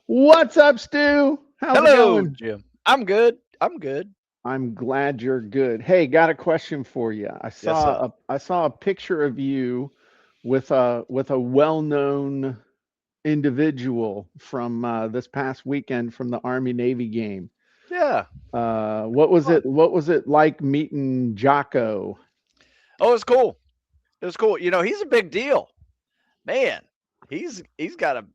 What's up, Stu? How's it Hello, going? Jim. I'm good. I'm good. I'm glad you're good. Hey, got a question for you. I Yes, saw a picture of you with a well-known individual from this past weekend from the Army Navy game. yeah. What was Fun. it? What was it like meeting Jocko? Oh, it's cool. It was cool. He's a big deal, man. He's got a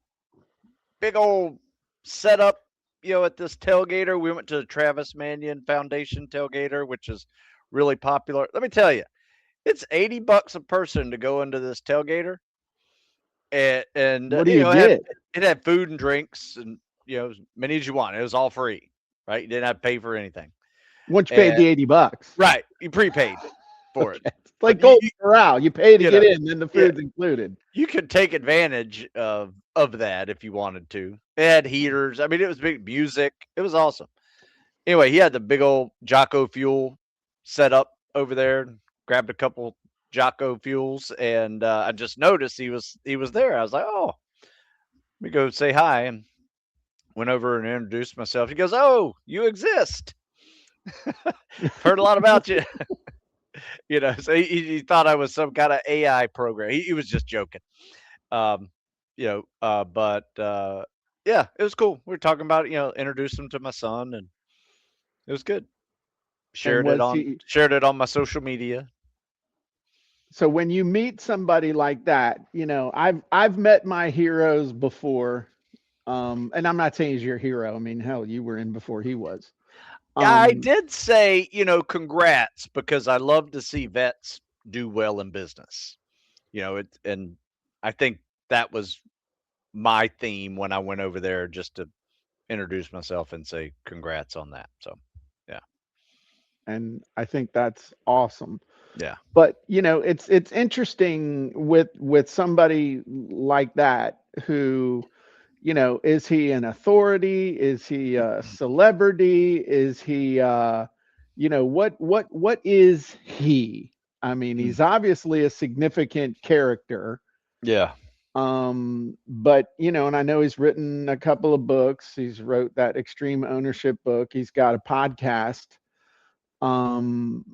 big old setup. At this tailgater, we went to the Travis Manion Foundation tailgater, which is really popular. Let me tell you, it's $80 a person to go into this tailgater, and What do you get? it had food and drinks and as many as you want. It was all free, right? You didn't have to pay for anything. Once you paid And the $80. right, you prepaid for it. Okay. It's like But you Golden Corral. You pay to you get know, in, then the yeah, food's included. you could take advantage of that if you wanted to. It had heaters. I mean, it was big music. It was awesome. Anyway, he had the big old Jocko fuel set up over there. Grabbed a couple Jocko fuels, and I just noticed he was there. I was like, oh, let me go say hi, and went over and introduced myself. He goes, oh, you exist. Heard a lot about you. So he thought I was some kind of AI program. He was just joking. Um, but yeah, it was cool. We were talking about it, introduced him to my son, and it was good. And was he Shared it on my social media. so when you meet somebody like that, I've met my heroes before. And I'm not saying he's your hero. I mean, hell, you were in before he was. Yeah, I Um, did say, congrats because I love to see vets do well in business. And I think that was my theme when I went over there just to introduce myself and say congrats on that. So, yeah. and I think that's awesome. Yeah. But it's interesting with somebody like that who, is he an authority? Is he a celebrity? Is he what is he? I mean, Mm. he's obviously a significant character. Yeah. But and I know he's written a couple of books. He's wrote that extreme ownership book. He's got a podcast. Um,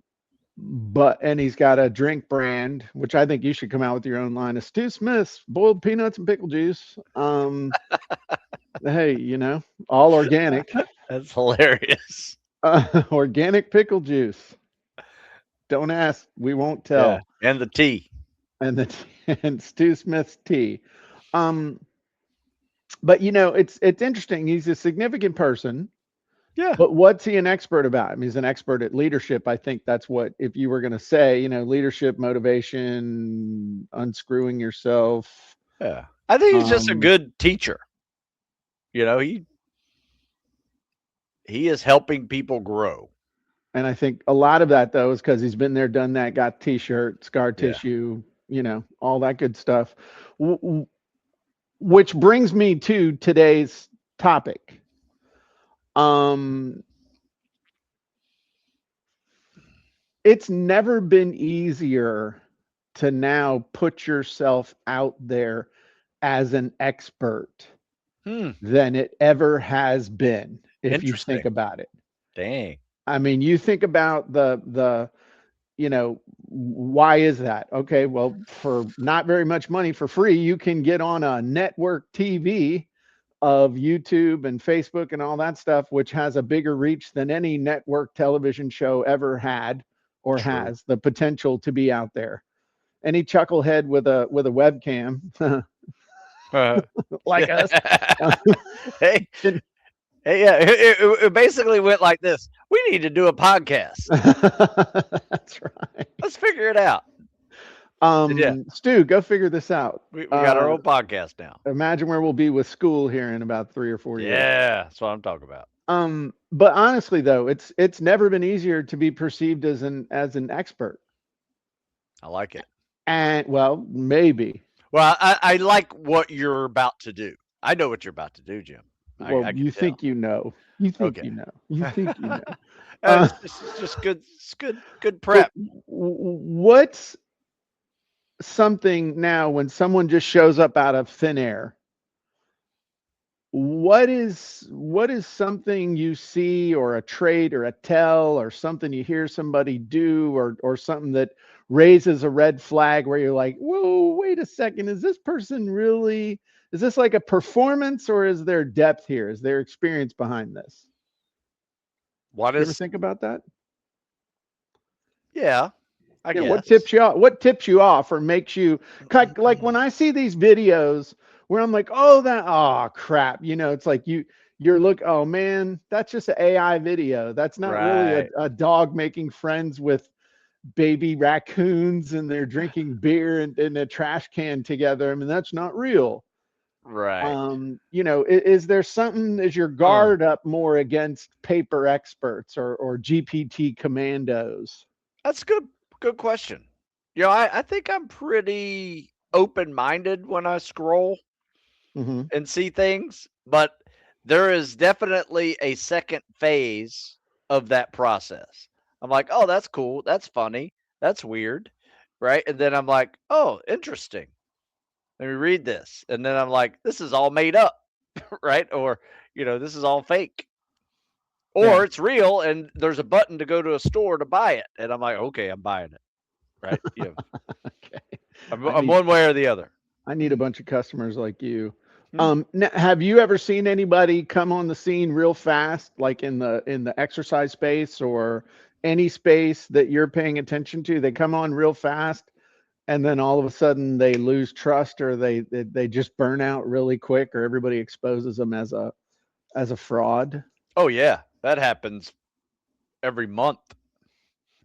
and he's got a drink brand, which I think you should come out with your own line of Stu Smith's boiled peanuts and pickle juice. Hey, all organic, That's hilarious. organic pickle juice. Don't ask, we won't Yeah. tell. And the tea. And the and Stu Smith's tea. Um, but it's interesting. He's a significant person. Yeah. But what's he an expert about? I mean, he's an expert at leadership. I think that's what, if you were going to say, leadership, motivation, unscrewing yourself. Yeah. I think he's just a Um, good teacher. He is helping people grow. and I think a lot of that, though, is because he's been there, done that, got t-shirt, scar Yeah. tissue, all that good stuff. Which brings me to today's topic. Um, it's never been easier to now put yourself out there as an expert Hmm. than it ever has been, if you think Interesting. about it. Dang. I mean, you think about why is that? Okay, well, for not very much money for free, you can get on a network TV of YouTube and Facebook and all that stuff, which has a bigger reach than any network television show ever had or True. has the potential to be out there. Any chucklehead with a webcam like us. Hey, can- hey, yeah. It basically went like this. We need to do a podcast. That's right. Let's figure it out. And yeah, Stu, go figure this out. we got our own podcast now. Imagine where we'll be with school here in about 3 or 4 years. Yeah, that's what I'm talking about. But honestly though, it's never been easier to be perceived as an expert. I like it. And well, maybe. Well, I like what you're about to do. I know what you're about to do, Jim. Well, I can you tell. think you know. You think Okay. you know. You think you know. Uh, It's just good. It's good but prep. what's something now when someone just shows up out of thin air? what is something you see, or a trait or a tell, or something you hear somebody do, or something that raises a red flag where you're like, whoa, wait a second, is this person really, is this like a performance, or is there depth here, is there experience behind this? What You ever is? think about that? Yeah, I Yeah, what guess. tips you off? What tips you off, or makes you like when I see these videos where I'm like, oh, that, oh crap, it's like you're look, oh man, that's just an AI video. That's not really a, Right. a dog making friends with baby raccoons and they're drinking beer in a trash can together. I mean, that's not real. Right. Is there something, is your Uh, guard up more against paper experts or GPT commandos? that's a good question. I think I'm pretty open minded when I scroll Hmm. and see things, but there is definitely a second phase of that process. I'm like, oh, that's cool. That's funny. That's weird. Right. And then I'm like, oh, interesting. Let me read this. And then I'm like, this is all made up. Right. Or, this is all fake. Yeah. Or it's real and there's a button to go to a store to buy it. And I'm like, okay, I'm buying it. Right. Okay. I I'm need one way or the other. I need a bunch of customers like you. Hmm. Have you ever seen anybody come on the scene real fast, like in the exercise space or any space that you're paying attention to? They come on real fast, and then all of a sudden they lose trust, or they just burn out really quick, or everybody exposes them as a fraud. Oh, yeah. That happens every month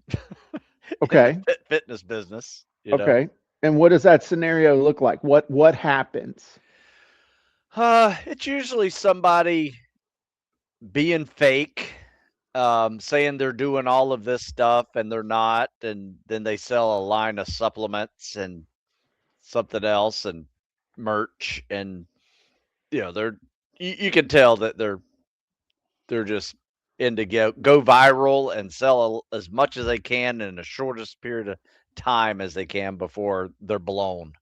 in the Okay. fitness business. Okay. And what does that scenario look like? What happens? It's usually somebody being fake, saying they're doing all of this stuff and they're not, and then they sell a line of supplements and something else and merch, and they're you can tell that they're just into go viral and sell as much as they can in the shortest period of time as they can before they're blown.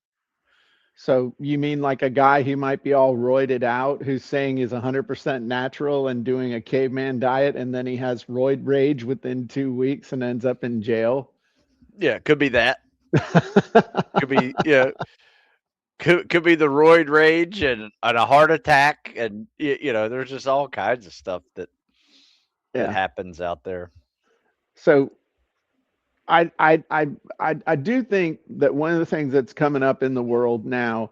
So you mean like a guy who might be all roided out, who's saying he's 100% natural and doing a caveman diet, and then he has roid rage within 2 weeks and ends up in jail? Yeah, could be that. Could be could be the roid rage and a heart attack, and there's just all kinds of stuff that Yeah. happens out there. So I do think that one of the things that's coming up in the world now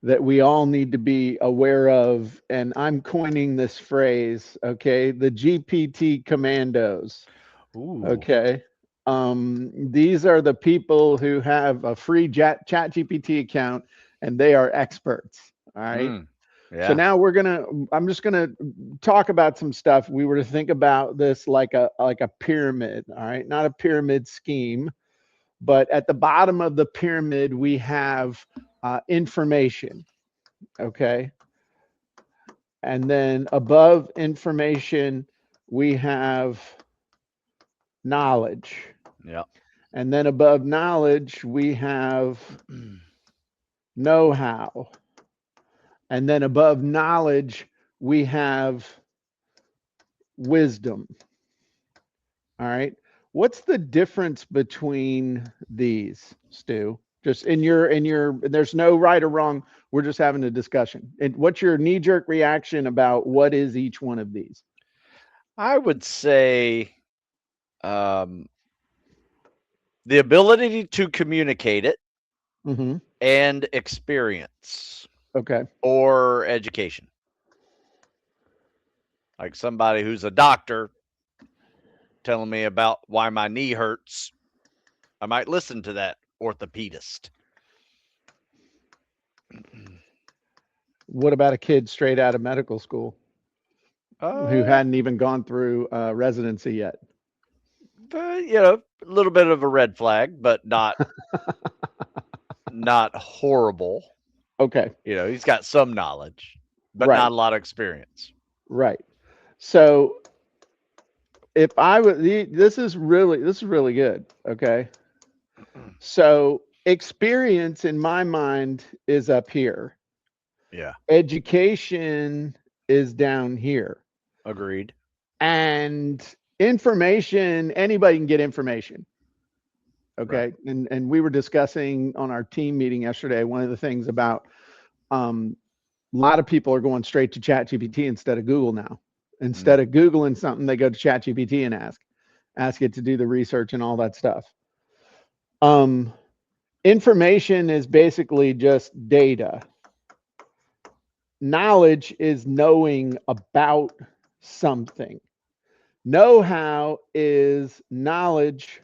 that we all need to be aware of, and I'm coining this phrase, okay, the GPT commandos. Ooh. Okay. These are the people who have a free chat GPT account and they are experts. All right. Mm, So yeah. now I'm just gonna talk about some stuff. We were to think about this like a pyramid, all right, not a pyramid scheme, but at the bottom of the pyramid we have information, okay, and then above information we have knowledge, Yeah. and then above knowledge we have know-how, and then above knowledge we have wisdom. All right. What's the difference between these, Stu? Just in your there's no right or wrong. We're just having a discussion. And what's your knee-jerk reaction about what is each one of these? I would say um, the ability to communicate it Mm-hmm. and experience Okay. or education. Like somebody who's a doctor telling me about why my knee hurts, I might listen to that orthopedist. What about a kid straight out of medical school who uh, hadn't even gone through residency yet? a little bit of a red flag, but not horrible. Okay. He's got some knowledge, but not Right. a lot of experience. Right. So if I would, this is really good. Okay. So experience in my mind is up here. Yeah. Education is down here. Agreed. And information, anybody can get information. Right. Okay. And we were discussing on our team meeting yesterday, one of the things about um, a lot of people are going straight to Chat GPT instead of Google now. Mm. Instead of Googling something, they go to Chat GPT and ask it to do the research and all that stuff. Um, information is basically just data. Knowledge is knowing about something. Know-how is knowledge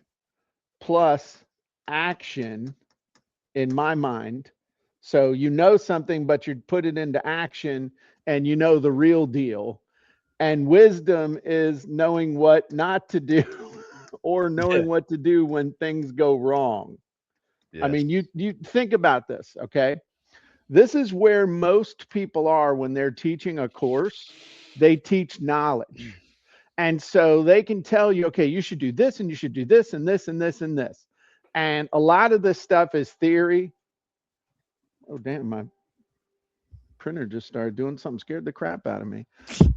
plus action in my mind. So you know something, but you put it into action and you know the real deal. And wisdom is knowing what not to do or Yeah. knowing what to do when things go wrong. I Yes. mean, you think about this, okay? This is where most people are when they're teaching a course. They teach knowledge. And so they can tell you, okay, you should do this and you should do this and this and this and this. And a lot of this stuff is theory. Oh, damn, my printer just started doing something, scared the crap out of me.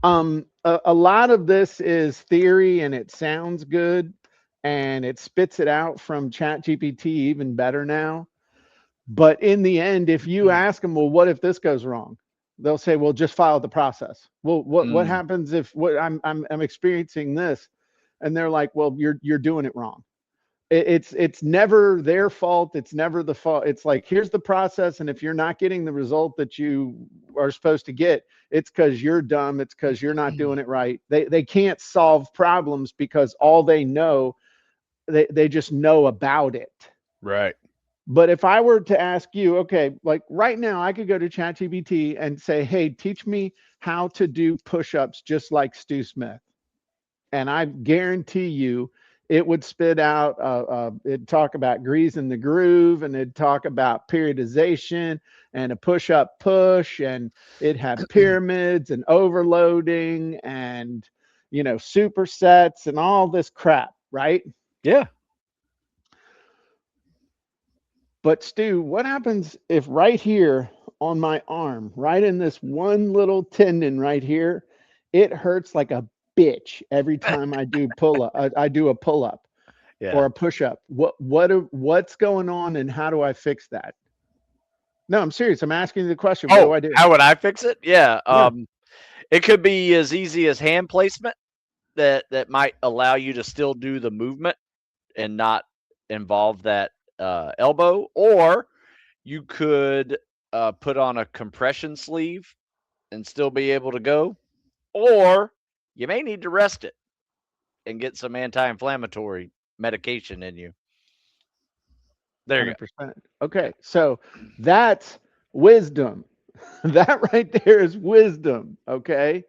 A lot of this is theory and it sounds good and it spits it out from Chat GPT even better now. But in the end, if you ask them, well, what if this goes wrong? They'll say, well, just follow the process. Well, what Mm. happens if what I'm experiencing this? And they're like, well, you're doing it wrong. It's never their fault. It's never the fault. It's like, here's the process, and if you're not getting the result that you are supposed to get, it's because you're dumb. It's because you're not doing it right. They can't solve problems because all they know, they just know about it. Right. But if I were to ask you, okay, like right now, I could go to ChatGPT and say, hey, teach me how to do push-ups just like Stu Smith. And I guarantee you it would spit out, it'd talk about greasing the groove and it'd talk about periodization and a push-up push. And it had pyramids and overloading and, supersets and all this crap, right? Yeah. But Stu, what happens if right here on my arm, right in this one little tendon right here, it hurts like a bitch every time I do pull up. I do a pull up Yeah. or a push up. What's going on and how do I fix that? No, I'm serious. I'm asking you the question. What do Oh, I do? how would I fix it? Yeah. Yeah, It could be as easy as hand placement that might allow you to still do the movement and not involve that elbow, or you could put on a compression sleeve and still be able to go, or you may need to rest it and get some anti-inflammatory medication in you. There you 100%. Okay, so that's wisdom. That right there is wisdom. Okay.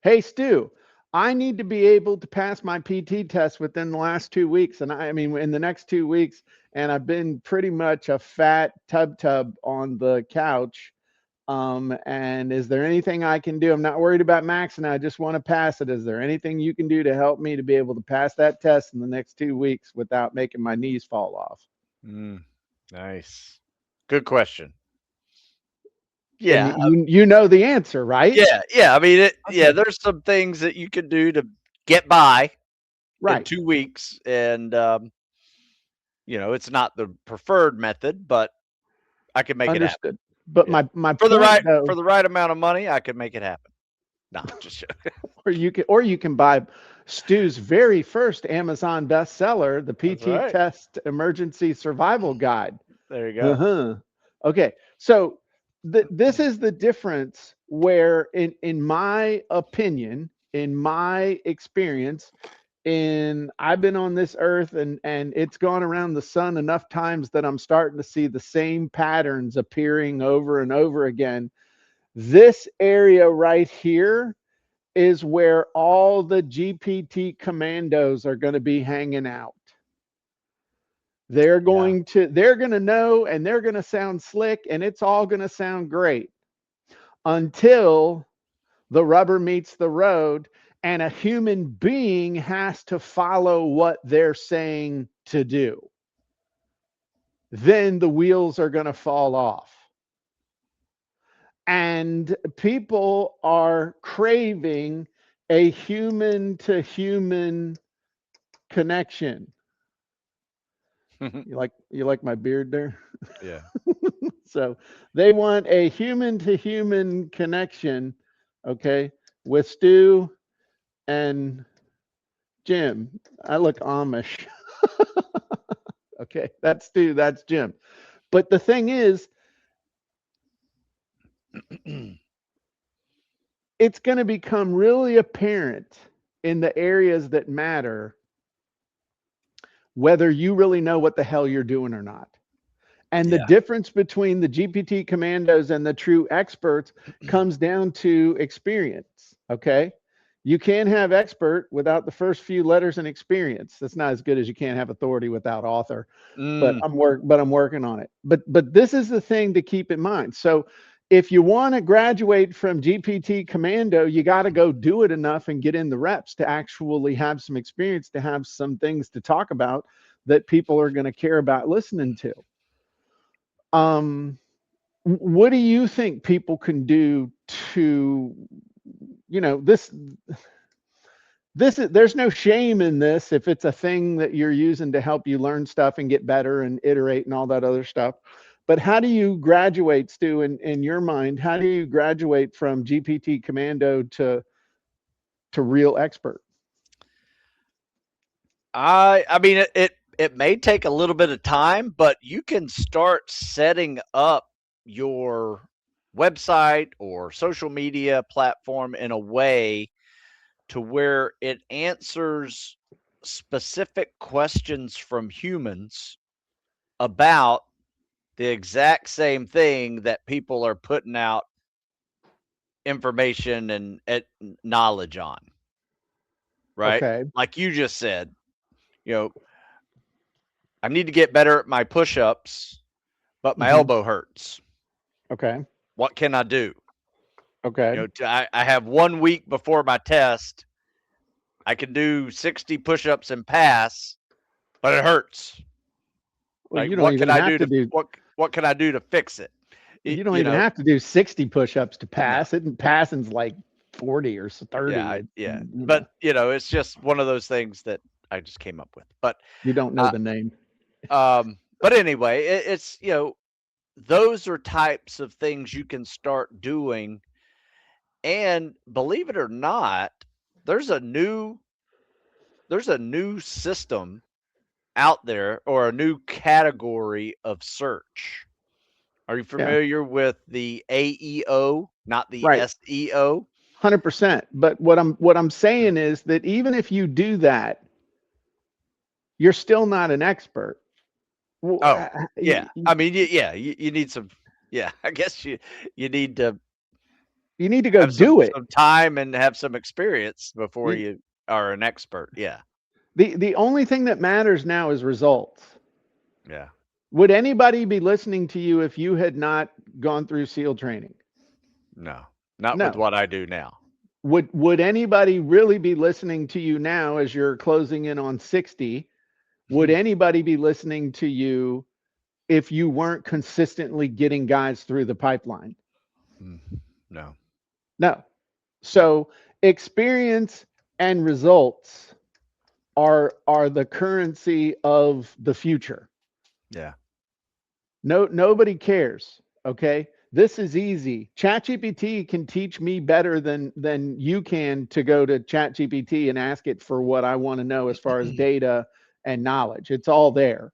Hey, Stu, I need to be able to pass my PT test within the last 2 weeks. And I mean, in the next 2 weeks, and I've been pretty much a fat tub on the couch. And is there anything I can do? I'm not worried about maxing. I just want to pass it. Is there anything you can do to help me to be able to pass that test in the next 2 weeks without making my knees fall off? go. Nice. Good question. And Yeah. you know the answer, right? Yeah. I mean, Okay. there's some things that you can do to get by in Right. 2 weeks, and it's not the preferred method, but I can make it happen. Understood. But Yeah. my For the point for though, the right amount of money, I could make it happen. No, just joking. or you can buy Stu's very first Amazon bestseller, the That's PT right. Test Emergency Survival Guide. There you go. Uh-huh. Okay. So this is the difference where in my opinion, in my experience, I've been on this earth and it's gone around the sun enough times that I'm starting to see the same patterns appearing over and over again. This area right here is where all the GPT commandos are going to be hanging out. Yeah. They're going to know and they're going to sound slick and it's all going to sound great until the rubber meets the road and a human being has to follow what they're saying to do. Then the wheels are going to fall off. And people are craving a human to human connection. You like my beard there? Yeah. So they want a human to human connection, okay, with Stu and Jim. I look Amish. Okay, that's Stu, that's Jim. But the thing is, it's going to become really apparent in the areas that matter whether you really know what the hell you're doing or not. And the Yeah. difference between the GPT commandos and the true experts comes down to experience. Okay. You can't have expert without the first few letters in experience. That's not as good as you can't have authority without author. But Mm, I'm working on it. But this is the thing to keep in mind. So if you want to graduate from GPT commando, you got to go do it enough and get in the reps to actually have some experience, to have some things to talk about that people are going to care about listening to. Um, what do you think people can do to, this there's no shame in this if it's a thing that you're using to help you learn stuff and get better and iterate and all that other stuff. But how do you graduate, Stu, in your mind? How do you graduate from GPT commando to real expert? I mean it may take a little bit of time, but you can start setting up your website or social media platform in a way to where it answers specific questions from humans about the exact same thing that people are putting out information and knowledge on, right? Okay. Like you just said, you know, I need to get better at my push-ups, but my Hmm. elbow hurts. Okay. What can I do? Okay. I have 1 week before my test. I can do 60 push-ups and pass, but it hurts. Well, Like you don't what can even I have do to to do what can I do to fix it? you don't You even know, have to do 60 push-ups to no. pass. It passing's like 40 or 30. Yeah. But it's just one of those things that I just came up with. You don't know Uh, the name. but anyway, it's those are types of things you can start doing. And believe it or not, there's a new there's a new system out there or a new category of search. Are you Yeah, familiar with the AEO, not the right. SEO? 100%. But what I'm saying is that even if you do that, you're still not an expert. Well, Oh, yeah. I mean, yeah, you need some yeah, I guess you need to you need to go have some do it. some time and have some experience before You- you are an expert. Yeah. the only thing that matters now is results. Yeah. Would anybody be listening to you if you had not gone through SEAL training? No. Not with No. what I do now. Would anybody really be listening to you now as you're closing in on 60? Would anybody be listening to you if you weren't consistently getting guys through the pipeline? Mm, no. No. No. So experience and results are the currency of the future. Yeah. Nobody cares. Okay. This is easy. ChatGPT can teach me better than you can to go to ChatGPT and ask it for what I want to know as far as data and knowledge. It's all there.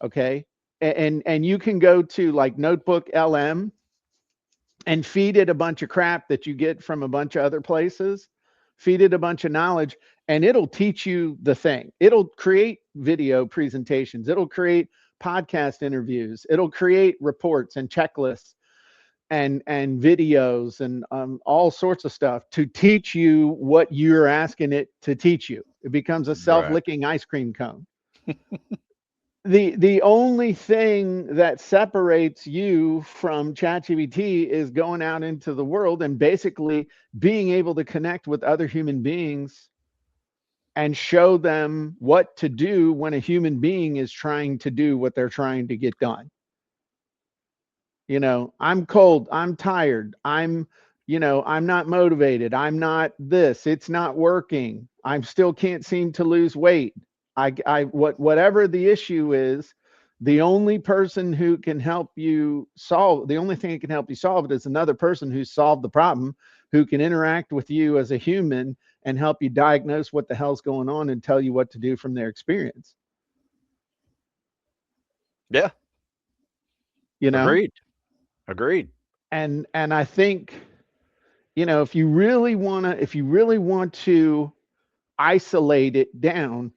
Okay. And you can go to like Notebook LM and feed it a bunch of crap that you get from a bunch of other places, feed it a bunch of knowledge, and it'll teach you the thing. It'll create video presentations, it'll create podcast interviews, it'll create reports and checklists and videos and all sorts of stuff to teach you what you're asking it to teach you. It becomes a Right. self-licking ice cream cone. The only thing that separates you from ChatGPT is going out into the world and basically being able to connect with other human beings and show them what to do when a human being is trying to do what they're trying to get done. I'm cold, I'm tired, I'm not motivated, I'm not this, it's not working, I still can't seem to lose weight. Whatever the issue is, the only person who can help you solve the only thing that can help you solve it is another person who's solved the problem, who can interact with you as a human and help you diagnose what the hell's going on and tell you what to do from their experience. Yeah. you know Agreed. Agreed. and I think, if you really want to isolate it down,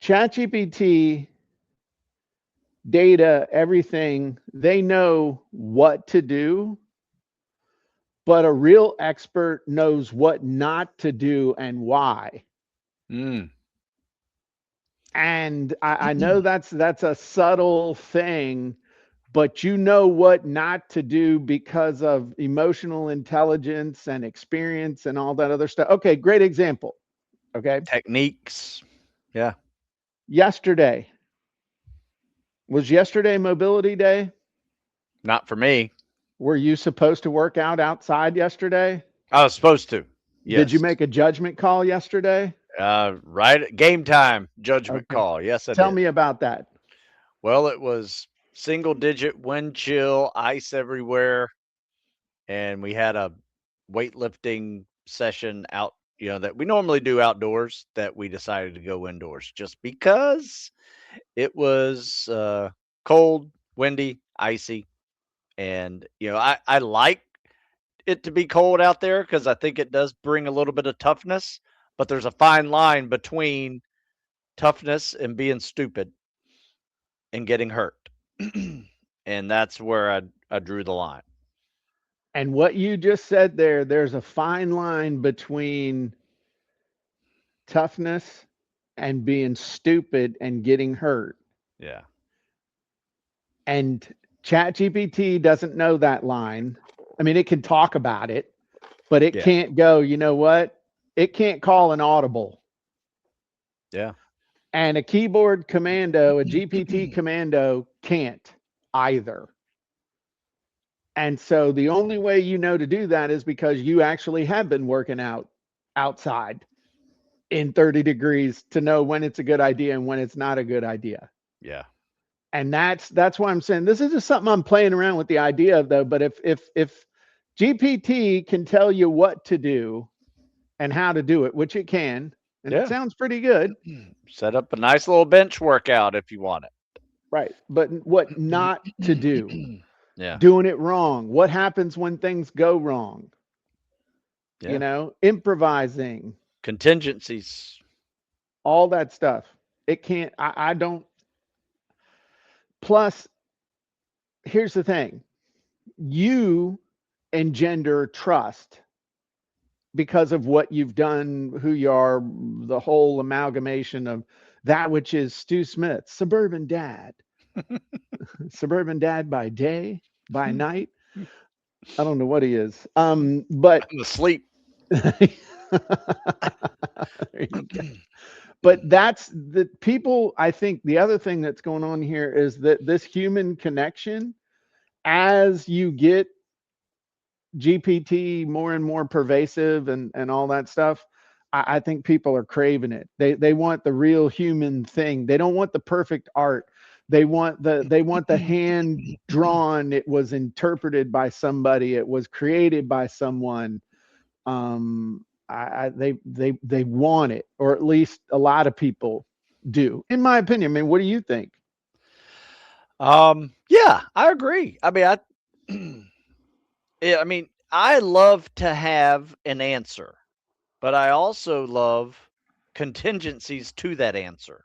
ChatGPT, data, everything, they know what to do, but a real expert knows what not to do and why. Mm. And I know that's a subtle thing, but you know what not to do because of emotional intelligence and experience and all that other stuff. Okay, great example. Okay. Techniques. Yeah. Yesterday, was yesterday mobility day? Not for me. Were you supposed to work out outside yesterday? I was supposed to. Did you Yes. make a judgment call yesterday? Right at game time judgment Okay. call. Yes, I Tell did. me about that. Well, it was single digit wind chill, ice everywhere, and we had a weightlifting session out, that we normally do outdoors that we decided to go indoors just because it was cold, windy, icy, and I like it to be cold out there because I think it does bring a little bit of toughness, but there's a fine line between toughness and being stupid and getting hurt. And that's where I drew the line. And what you just said there, there's a fine line between toughness and being stupid and getting hurt. Yeah. And ChatGPT doesn't know that line. I mean, it can talk about it, but it Yeah. can't go, you know what? It can't call an audible. Yeah. And a keyboard commando, a GPT commando can't either. And so the only way you know to do that is because you actually have been working out outside in 30 degrees to know when it's a good idea and when it's not a good idea. Yeah. And that's why I'm saying this is just something I'm playing around with the idea of, though. But if GPT can tell you what to do and how to do it, which it can, and it Yeah. sounds pretty good, Set up a nice little bench workout if you want right? But what not to do, it. Yeah. doing it wrong, what happens when things go wrong, Yeah. improvising, Contingencies. all that stuff. It can't, I don't. Plus, here's the thing, you engender trust because of what you've done, who you are, the whole amalgamation of that which is Stu Smith, suburban dad by day, by night. I don't know what he is. But I'm asleep. there you go. But that's the people. I think the other thing that's going on here is that this human connection, as you get GPT more and more pervasive and all that stuff, I think people are craving it. They want the real human thing. They don't want the perfect art. They want the hand drawn. It was interpreted by somebody. It was created by someone. They want it, or at least a lot of people do, in my opinion. I mean, what do you think? Yeah, I agree. I mean, yeah, I mean, I love to have an answer, but I also love contingencies to that answer.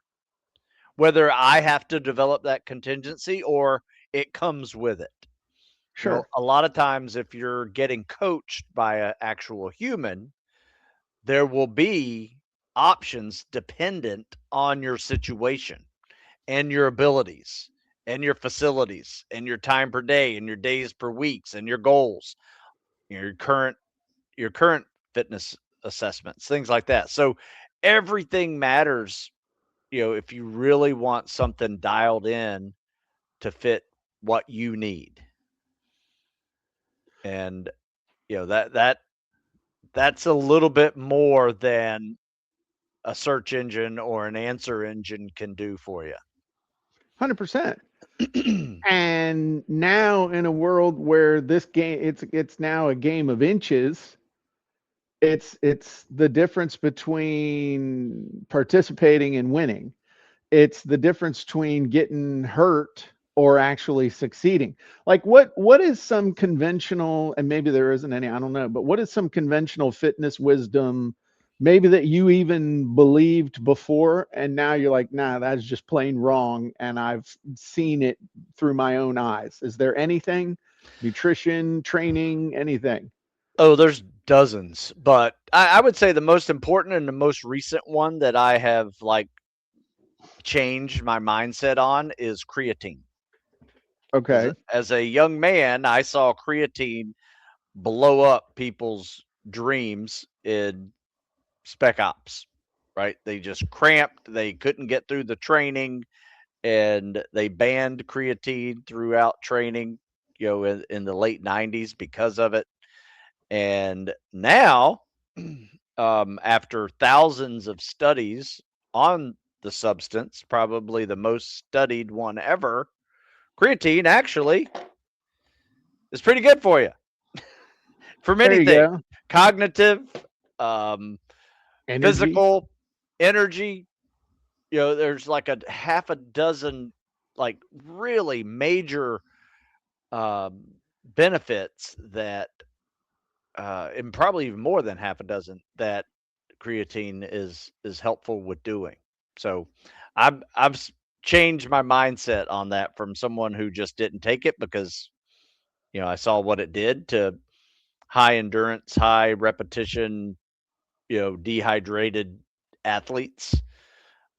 Whether I have to develop that contingency or it comes with it. Sure. A lot of times if you're getting coached by an actual human, there will be options dependent on your situation and your abilities and your facilities and your time per day and your days per weeks and your goals, your current fitness assessments, things like that. So everything matters, if you really want something dialed in to fit what you need. And that's a little bit more than a search engine or an answer engine can do for 100%. you. And now in a world where this game, it's now a game of inches. It's the difference between participating and winning. It's the difference between getting hurt or actually succeeding. Like what is some conventional, and maybe there isn't any, I don't know, but what is some conventional fitness wisdom maybe that you even believed before and now you're like, nah, that's just plain wrong and I've seen it through my own eyes? Is there anything, nutrition, training, anything? Oh, there's dozens, but I would say the most important and the most recent one that I have like changed my mindset on is creatine. Okay. As a young man, I saw creatine blow up people's dreams in spec ops, right? They just cramped, they couldn't get through the training, and they banned creatine throughout training, in the late 90s because of it. And now, after thousands of studies on the substance, probably the most studied one ever, creatine actually is pretty good for you for There many you things: go. cognitive, um, Energy. physical, energy. There's like a half a dozen, like really major um, benefits that, and probably even more than half a dozen that creatine is helpful with doing. So I've changed my mindset on that from someone who just didn't take it because I saw what it did to high endurance, high repetition, dehydrated athletes,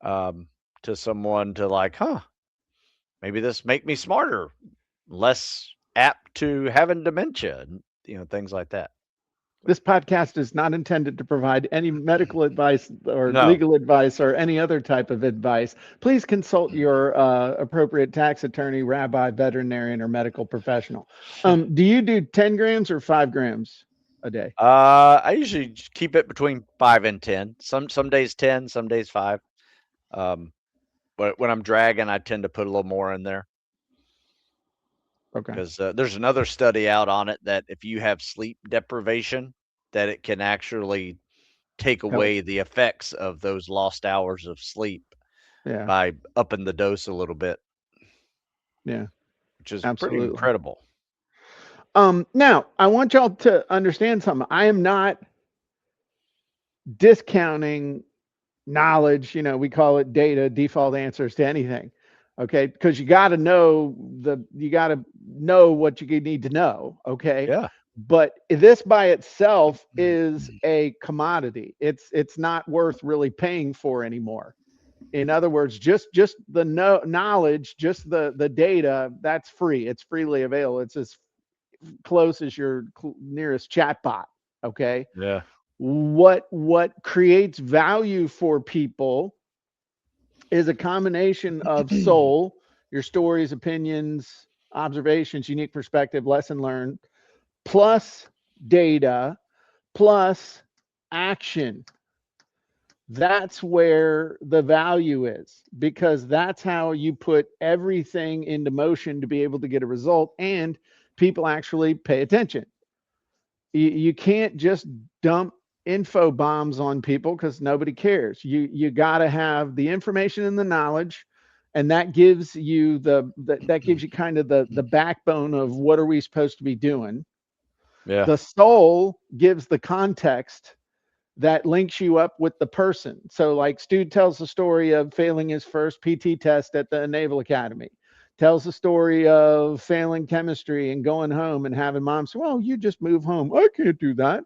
um, to someone to like, huh, maybe this make me smarter, less apt to having dementia, and things like that. This podcast is not intended to provide any medical advice or No. legal advice or any other type of advice. Please consult your appropriate tax attorney, rabbi, veterinarian, or medical professional. Do you do 10 grams or 5 grams a day? I usually keep it between 5 and 10. Some days 10, some days 5. Um, but when I'm dragging, I tend to put a little more in there Okay. because there's another study out on it that if you have sleep deprivation, that it can actually take Help. away the effects of those lost hours of sleep Yeah. by upping the dose a little bit, Yeah. which is pretty Absolutely. incredible. Now, I want y'all to understand something. I am not discounting knowledge. We call it data, default answers to anything. Okay, because you got to know what you need to know. Okay, Yeah. but this by itself is a commodity. It's not worth really paying for anymore. In other words, just the knowledge, just the data, that's free. It's freely available. It's as close as your nearest chatbot. Okay, Yeah. what creates value for people is a combination of soul, your stories, opinions, observations, unique perspective, lesson learned, plus data, plus action. That's where the value is, because that's how you put everything into motion to be able to get a result and people actually pay attention. You can't just dump info bombs on people because nobody cares. You got to have the information and the knowledge, and that gives you that gives you kind of the backbone of what are we supposed to be doing. Yeah. The soul gives the context that links you up with the person. So, like, Stu tells the story of failing his first PT test at the Naval Academy, tells the story of failing chemistry and going home and having mom say, well, you just move home. I can't do that.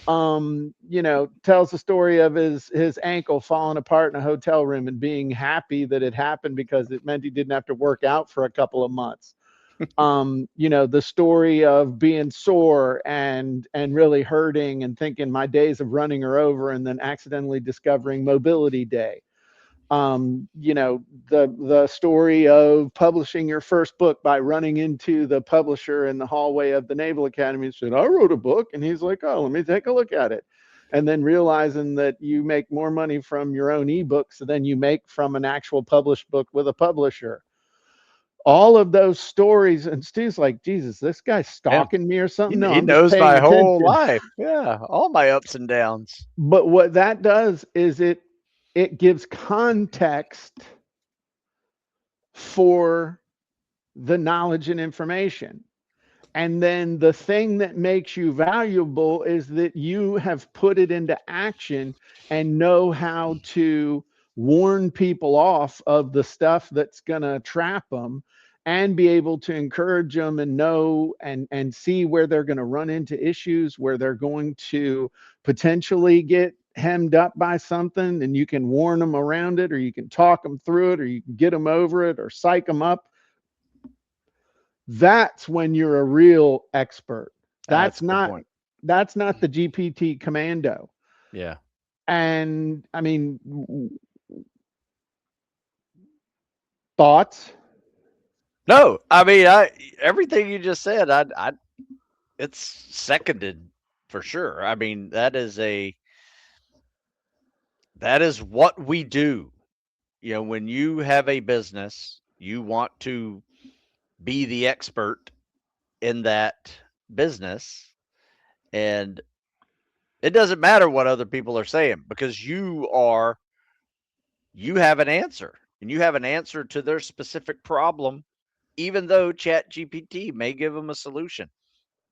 Tells the story of his ankle falling apart in a hotel room and being happy that it happened because it meant he didn't have to work out for a couple of months. The story of being sore and really hurting and thinking my days of running are over and then accidentally discovering mobility day. You know, the story of publishing your first book by running into the publisher in the hallway of the Naval Academy and said, "I wrote a book," and he's like, "Oh, let me take a look at it," and then realizing that you make more money from your own ebooks than you make from an actual published book with a publisher. All of those stories, and Stu's like, Jesus, this guy's Yeah. stalking me or something. No, He I'm just knows paying my whole attention. life. Yeah, all my ups and downs. But what that does is it gives context for the knowledge and information. And then the thing that makes you valuable is that you have put it into action and know how to warn people off of the stuff that's going to trap them and be able to encourage them and know and see where they're going to run into issues, where they're going to potentially get hemmed up by something, and you can warn them around it, or you can talk them through it, or you can get them over it, or psych them up. That's when you're a real expert. That's That's a good not point. that's not the GPT commando. Yeah. And I mean, thoughts? No, I mean, I everything you just said, it's seconded for sure. I mean, that is what we do. You know, when you have a business, you want to be the expert in that business, and it doesn't matter what other people are saying because you have an answer and you have an answer to their specific problem, even though Chat GPT may give them a solution,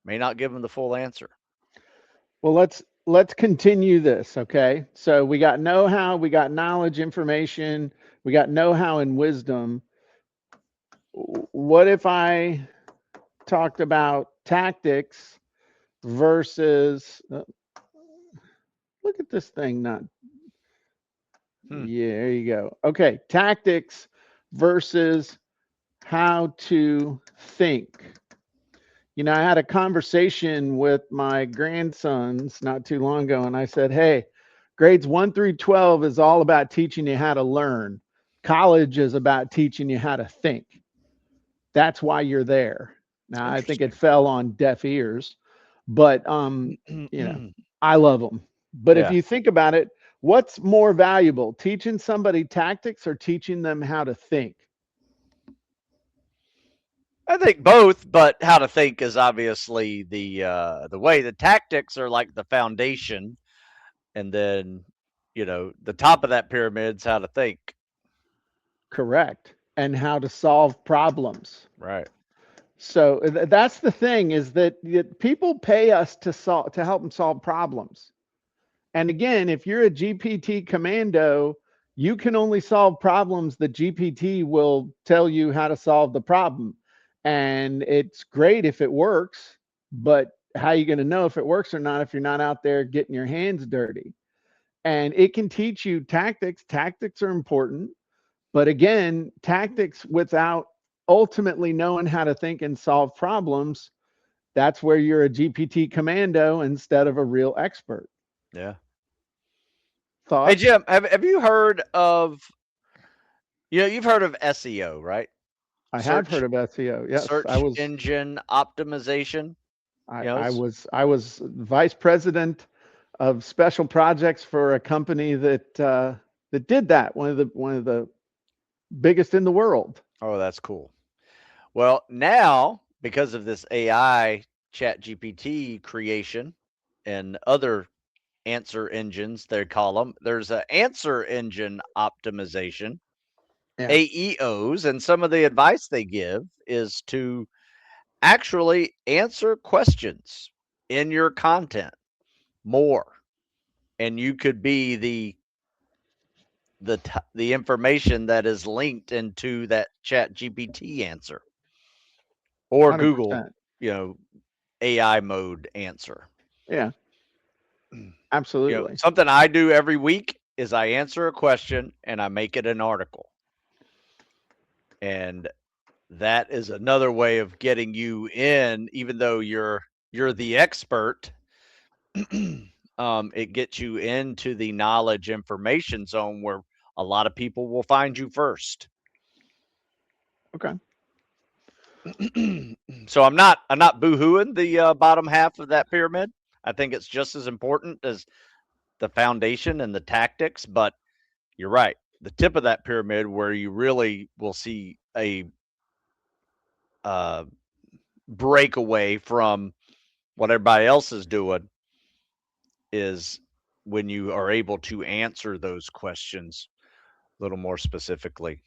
may not give them the full answer. Well, let's continue this, okay? So we got know-how, we got knowledge, information, we got know-how and wisdom. What if I talked about tactics versus look at this thing not Hmm. yeah, there you go. Okay, tactics versus how to think. You know, I had a conversation with my grandsons not too long ago, and I said, "Hey, grades 1 through 12 is all about teaching you how to learn. College is about teaching you how to think. That's why you're there." Now, I think it Interesting. fell on deaf ears, but you know, I love them. But if Yeah. you think about it, what's more valuable, teaching somebody tactics or teaching them how to think? I think both, but how to think is obviously the way. The tactics are like the foundation, and then the top of that pyramid's how to think. Correct. And how to solve problems. Right. So that's the thing is that people pay us to help them solve problems. And again, if you're a GPT commando, you can only solve problems that GPT will tell you how to solve the problem. And it's great if it works, but how are you going to know if it works or not if you're not out there getting your hands dirty? And it can teach you tactics. Tactics are important, but again, tactics without ultimately knowing how to think and solve problems, that's where you're a GPT commando instead of a real expert. Yeah. Hey Thoughts? Jim, have you heard of you've heard of SEO, right? I have heard Search of SEO. Yes, search engine optimization. I, You know, I was I was vice president of special projects for a company that did that. One of the biggest in the world. oh, that's cool. Well, now because of this AI Chat GPT creation and other answer engines, they call them, there's an answer engine optimization, Yeah, AEOs, and some of the advice they give is to actually answer questions in your content more, and you could be the information that is linked into that Chat GPT answer or Google, 100%. you know, AI mode answer. Yeah, absolutely. Something I do every week is I answer a question and I make it an article. And that is another way of getting you in, even though you're the expert. It gets you into the knowledge information zone where a lot of people will find you first. Okay. So I'm not boo-hooing the bottom half of that pyramid. I think it's just as important as the foundation and the tactics, but you're right. The tip of that pyramid, where you really will see a uh, breakaway from what everybody else is doing, is when you are able to answer those questions a little more specifically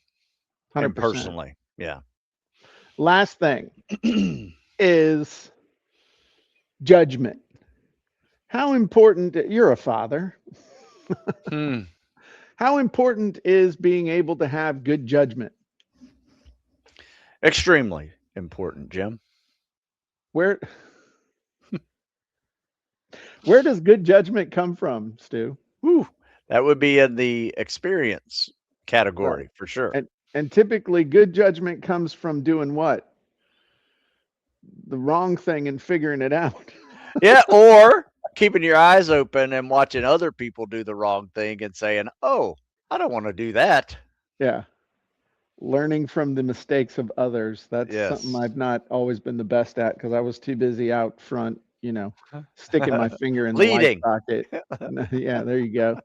and 100%. personally. Yeah. Last thing is judgment. How important, you're a father, Hmm. how important is being able to have good judgment? Extremely important, Jim. Where where does good judgment come from, Stu? Whew. That would be in the experience Right. category for sure. And typically good judgment comes from doing what? The wrong thing and figuring it out. Yeah, or keeping your eyes open and watching other people do the wrong thing and saying, "Oh, I don't want to do that." Yeah. Learning from the mistakes of others. That's something Yes. I've not always been the best at because I was too busy out front, sticking my finger in the light Leading. socket. Yeah, there you go.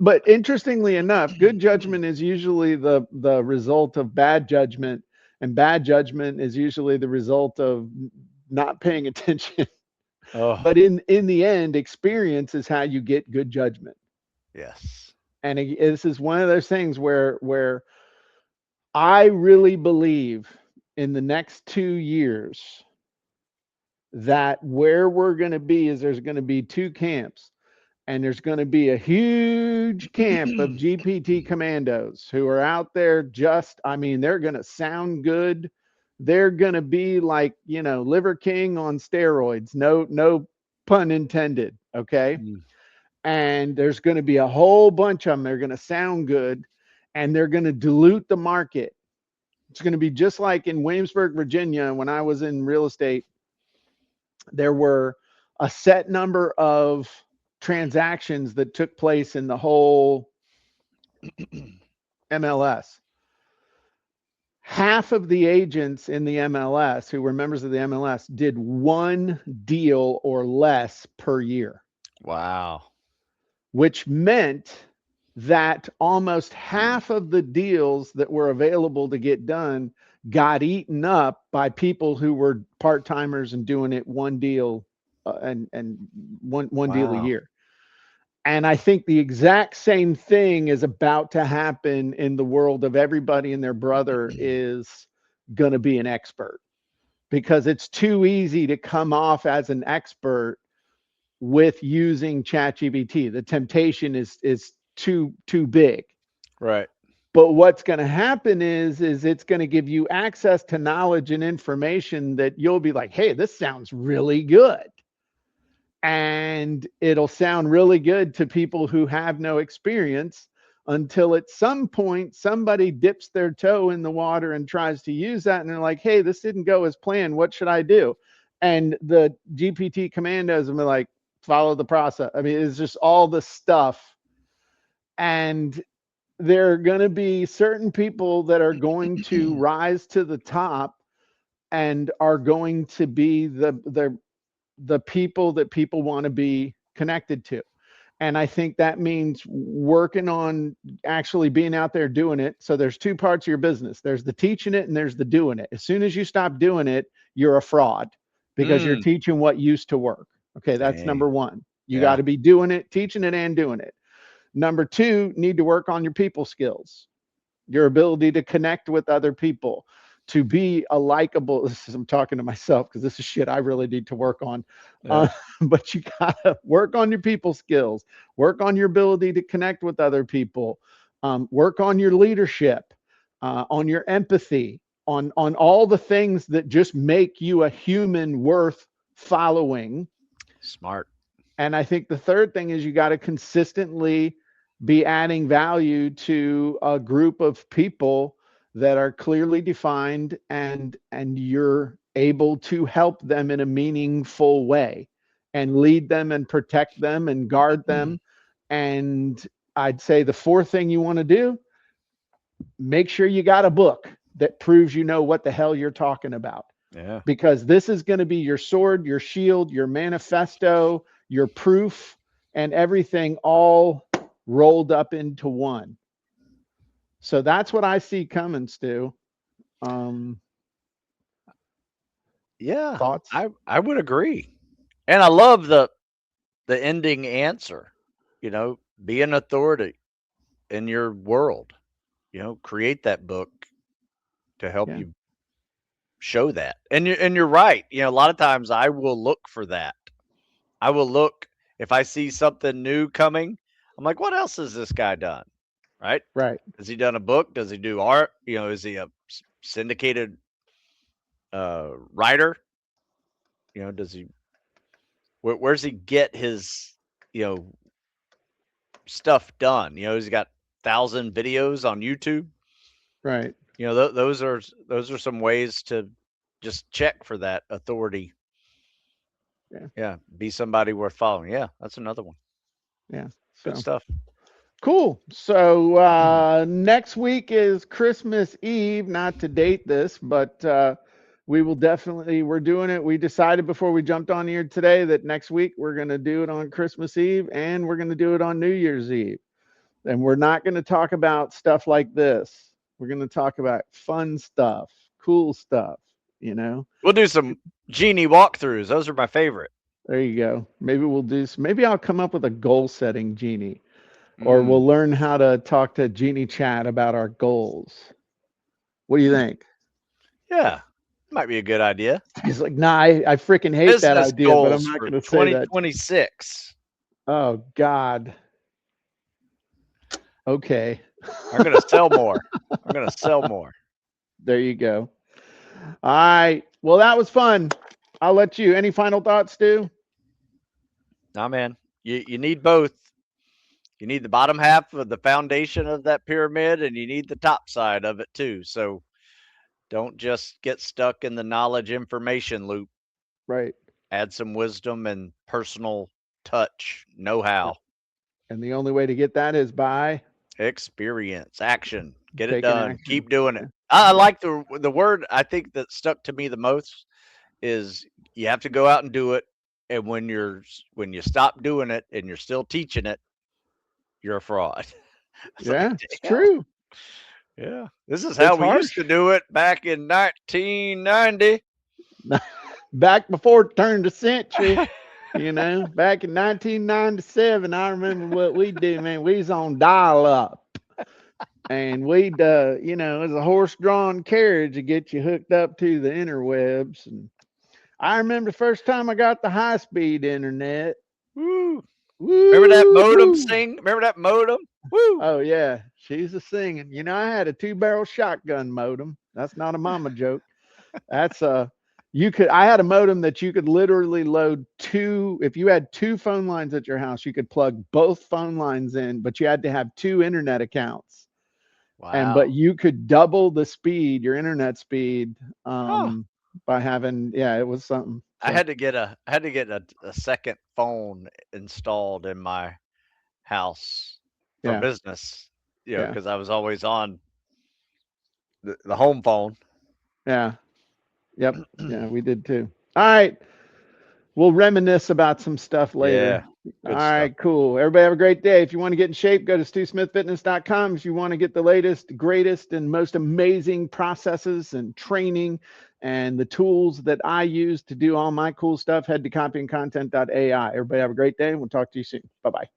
But interestingly enough, good judgment is usually the result of bad judgment, and bad judgment is usually the result of not paying attention. Oh, But in the end, experience is how you get good judgment. yes. And this is one of those things where I really believe in the next 2 years that where we're going to be is there's going to be two camps, and there's going to be a huge camp of GPT commandos who are out there I mean, they're going to sound good. They're going to be like, Liver King on steroids. No pun intended. Okay. Mm. And there's going to be a whole bunch of them. They're going to sound good, and they're going to dilute the market. It's going to be just like in Williamsburg, Virginia, when I was in real estate. There were a set number of transactions that took place in the whole MLS. Half of the agents in the MLS who were members of the MLS did one deal or less per year, Wow. which meant that almost half of the deals that were available to get done got eaten up by people who were part-timers and doing it one deal and one deal a Wow. year. And I think the exact same thing is about to happen in the world of everybody and their brother is going to be an expert, because it's too easy to come off as an expert with using Chat GPT. The temptation is too big. Right. But what's going to happen is it's going to give you access to knowledge and information that you'll be like, hey, this sounds really good. And it'll sound really good to people who have no experience, until at some point somebody dips their toe in the water and tries to use that, and they're like, hey, this didn't go as planned, what should I do? And the GPT commandos will be like, follow the process. I mean, it's just all the stuff. And there are going to be certain people that are going to rise to the top and are going to be the people that people want to be connected to. And I think that means working on actually being out there doing it. So there's two parts of your business. There's the teaching it and there's the doing it. As soon as you stop doing it, you're a fraud, because you're Mm. teaching what used to work. Okay, that's Dang. number one. You got Yeah. to be doing it, teaching it, and doing it. Number two, need to work on your people skills, your ability to connect with other people, to be a likable. I'm talking to myself because this is shit I really need to work on. Yeah. But you gotta work on your people skills, work on your ability to connect with other people, work on your leadership, on your empathy, on all the things that just make you a human worth following. Smart. And I think the third thing is you got to consistently be adding value to a group of people that are clearly defined, and you're able to help them in a meaningful way and lead them and protect them and guard them. And I'd say the fourth thing you want to do, make sure you got a book that proves you know what the hell you're talking about. Yeah. Because this is going to be your sword, your shield, your manifesto, your proof, and everything all rolled up into one. So that's what I see coming, Stu. Um, Yeah. Thoughts? I would agree. And I love the ending answer. You know, be an authority in your world. You know, create that book to help Yeah, you show that. And you're right. You know, a lot of times I will look for that. I will look if I see something new coming. I'm like, what else has this guy done? Right? right. Has he done a book? Does he do art? You know, is he a syndicated writer? You know, does he? Where's he get his you know stuff done? You know, he's got 1,000 videos on YouTube. Right. You know, those are some ways to just check for that authority. Yeah. Yeah, be somebody worth following. Yeah, that's another one. Yeah. Good So stuff. cool. So next week is Christmas Eve. Not to date this, but we will definitely, we're doing it. We decided before we jumped on here today that next week we're going to do it on Christmas Eve and we're going to do it on New Year's Eve. And we're not going to talk about stuff like this. We're going to talk about fun stuff, cool stuff, you know. We'll do some genie walkthroughs. Those are my favorite. There you go. Maybe we'll do, maybe I'll come up with a goal setting genie, or Mm, we'll learn how to talk to Genie Chat about our goals. What do you think? yeah, might be a good idea. He's like, nah, I freaking hate that Business idea, but I'm goals not for going to say that. 2026. Oh, God. Okay. I'm gonna sell more. I'm gonna sell more. There you go. All right. Well, that was fun. I'll let you. Any final thoughts, Stu? Nah, man. You need both. You need the bottom half of the foundation of that pyramid, and you need the top side of it too. So don't just get stuck in the knowledge information loop. Right. Add some wisdom and personal touch, know how, And the only way to get that is by experience, action. Get it taking done. action. Keep doing it. Yeah. I Yeah. like the word I think that stuck to me the most is you have to go out and do it. And when you stop doing it and you're still teaching it, you're a fraud. It's like, Yeah. It's damn. true. Yeah. This is how It's we used harsh. to do it back in 1990. Back before it turned a century, back in 1997, I remember what we did, man. We was on dial up and we'd, it was a horse drawn carriage to get you hooked up to the interwebs. And I remember the first time I got the high speed internet. Woo. Remember that modem Woo! sing? Remember that modem? Woo. Oh, yeah. She's a singing. I had a 2-barrel shotgun modem. That's not a mama joke. That's I had a modem that you could literally load two. If you had two phone lines at your house, you could plug both phone lines in, but you had to have two internet accounts. But Wow. you could double the speed, your internet speed, Huh. by having, yeah, it was something. I So had to get a second phone installed in my house for yeah, business, yeah, because I was always on the home phone. yeah, yep, yeah, we did too. All right. We'll reminisce about some stuff Yeah, later. All good stuff. right, cool. Everybody have a great day. If you want to get in shape, go to stewsmithfitness.com. If you want to get the latest, greatest, and most amazing processes and training and the tools that I use to do all my cool stuff, head to copyandcontent.ai. Everybody have a great day, and we'll talk to you soon. Bye-bye.